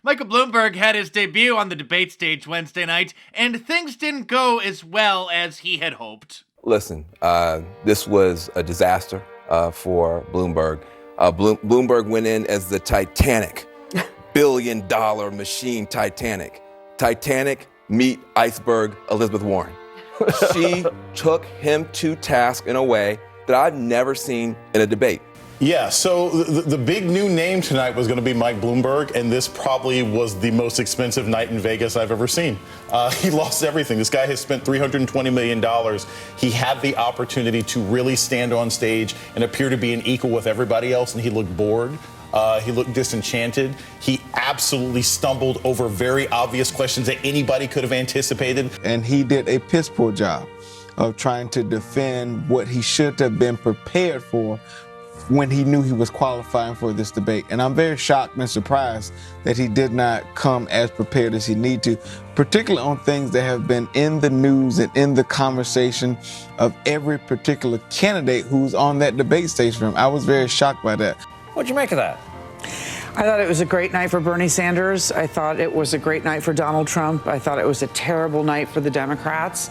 Michael Bloomberg had his debut on the debate stage Wednesday night, and things didn't go as well as he had hoped. Listen, this was a disaster for Bloomberg. Bloomberg went in as the Titanic, billion-dollar machine Titanic. Titanic meet iceberg Elizabeth Warren. She took him to task in a way that I've never seen in a debate. Yeah, so the big new name tonight was going to be Mike Bloomberg, and this probably was the most expensive night in Vegas I've ever seen. He lost everything. This guy has spent $320 million. He had the opportunity to really stand on stage and appear to be an equal with everybody else, and he looked bored. He looked disenchanted. He absolutely stumbled over very obvious questions that anybody could have anticipated. And he did a piss poor job of trying to defend what he should have been prepared for when he knew he was qualifying for this debate. And I'm very shocked and surprised that he did not come as prepared as he needed to, particularly on things that have been in the news and in the conversation of every particular candidate who's on that debate stage for him. I was very shocked by that. What'd you make of that? I thought it was a great night for Bernie Sanders. I thought it was a great night for Donald Trump. I thought it was a terrible night for the Democrats.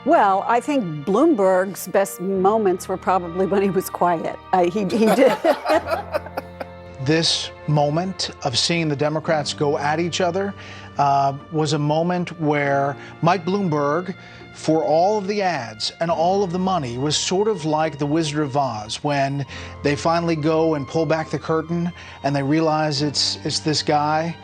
Well, I think Bloomberg's best moments were probably when he was quiet. He did. This moment of seeing the Democrats go at each other was a moment where Mike Bloomberg, for all of the ads and all of the money, was sort of like the Wizard of Oz when they finally go and pull back the curtain and they realize it's this guy.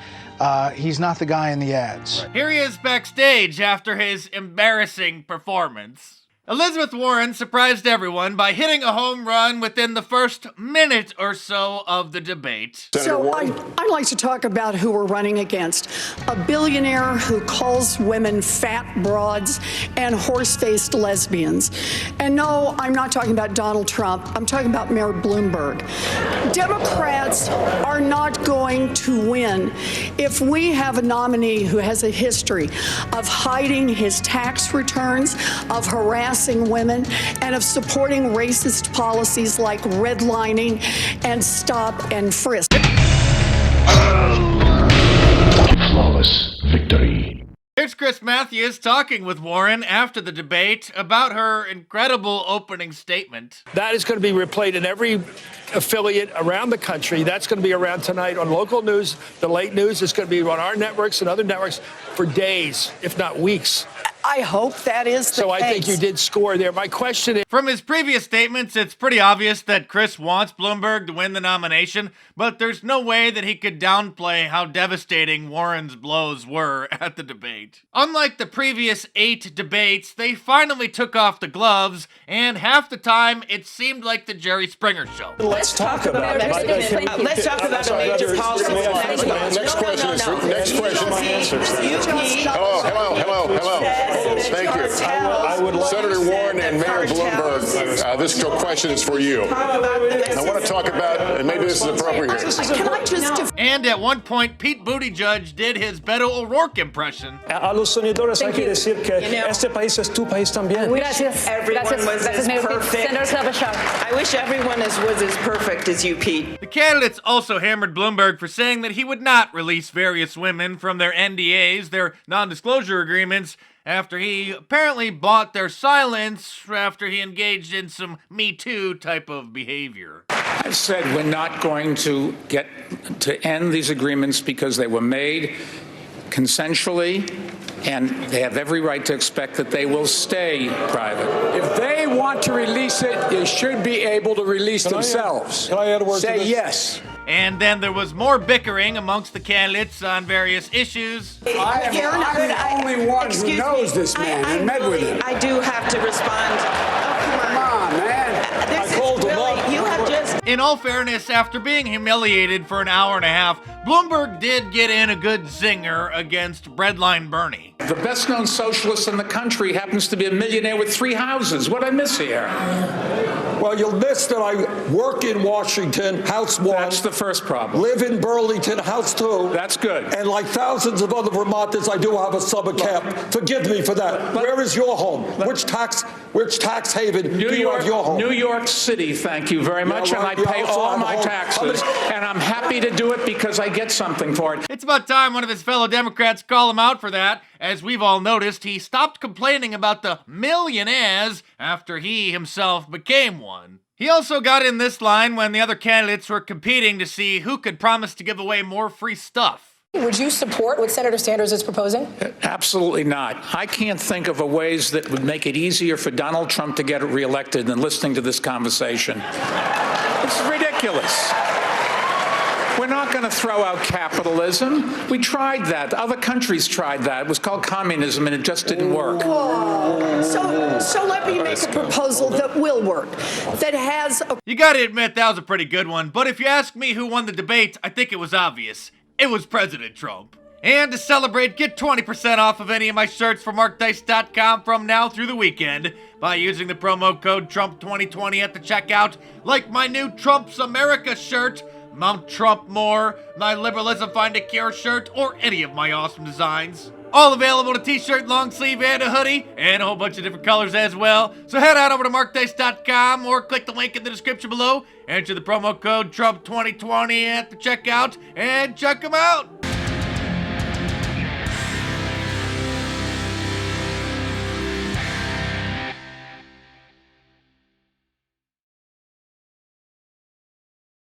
He's not the guy in the ads. Here he is backstage after his embarrassing performance. Elizabeth Warren surprised everyone by hitting a home run within the first minute or so of the debate. So I'd like to talk about who we're running against. A billionaire who calls women fat broads and horse-faced lesbians. And no, I'm not talking about Donald Trump. I'm talking about Mayor Bloomberg. Democrats are not going to win if we have a nominee who has a history of hiding his tax returns, of harassing women, and of supporting racist policies like redlining and stop and frisk. Flawless victory. Here's Chris Matthews talking with Warren after the debate about her incredible opening statement. That is going to be replayed in every affiliate around the country. That's going to be around tonight on local news, the late news. It's going to be on our networks and other networks for days, if not weeks. I hope that is the case. So I think you did score there. My question is... From his previous statements, it's pretty obvious that Chris wants Bloomberg to win the nomination, but there's no way that he could downplay how devastating Warren's blows were at the debate. Unlike the previous 8 debates, they finally took off the gloves, and half the time it seemed like the Jerry Springer show. Let's talk about it. Let's talk about a major policy. Next question, my answer. Hello. Thank you. Senator Warren and Mayor Bloomberg, this question is for you. I want to talk about, and maybe this is appropriate here. And at one point, Pete Buttigieg did his Beto O'Rourke impression. A los sonidores hay que decir que este país es tu país también. Everyone was as perfect. I wish everyone was as perfect as you, Pete. The candidates also hammered Bloomberg for saying that he would not release various women from their NDAs, their non-disclosure agreements, after he apparently bought their silence after he engaged in some Me Too type of behavior. I've said we're not going to get to end these agreements because they were made consensually, and they have every right to expect that they will stay private. If they want to release it, they should be able to release themselves. Can I add a word to Say this? yes. And then there was more bickering amongst the candidates on various issues. I'm the only one who knows this man and met with him. I do have to respond. Come on, man. This is really, you have just... In all fairness, after being humiliated for an hour and a half, Bloomberg did get in a good zinger against Breadline Bernie. The best-known socialist in the country happens to be a millionaire with 3 houses. What'd I miss here? Well, you'll miss that I work in Washington, House 1. That's the first problem. Live in Burlington, House 2. That's good. And like thousands of other Vermonters, I do have a summer camp. Forgive me for that. Where is your home? Which tax haven do you have your home? New York City, thank you very much. Yeah, right. And I pay You also all have a my home. taxes. And I'm happy to do it because I get something for it. It's about time one of his fellow Democrats call him out for that. As we've all noticed, he stopped complaining about the millionaires after he himself became one. He also got in this line when the other candidates were competing to see who could promise to give away more free stuff. Would you support what Senator Sanders is proposing? Absolutely not. I can't think of ways that would make it easier for Donald Trump to get reelected than listening to this conversation. It's ridiculous. We're not going to throw out capitalism. We tried that. Other countries tried that. It was called communism, and it just didn't work. So let me make a proposal that will work, that has a... You gotta admit, that was a pretty good one, but if you ask me who won the debate, I think it was obvious. It was President Trump. And to celebrate, get 20% off of any of my shirts from markdice.com from now through the weekend by using the promo code Trump2020 at the checkout, like my new Trump's America shirt, Mount Trump More, my Liberalism Find a Cure shirt, or any of my awesome designs. All available in a t-shirt, long sleeve, and a hoodie, and a whole bunch of different colors as well. So head on over to markdice.com or click the link in the description below, enter the promo code Trump2020 at the checkout, and check them out.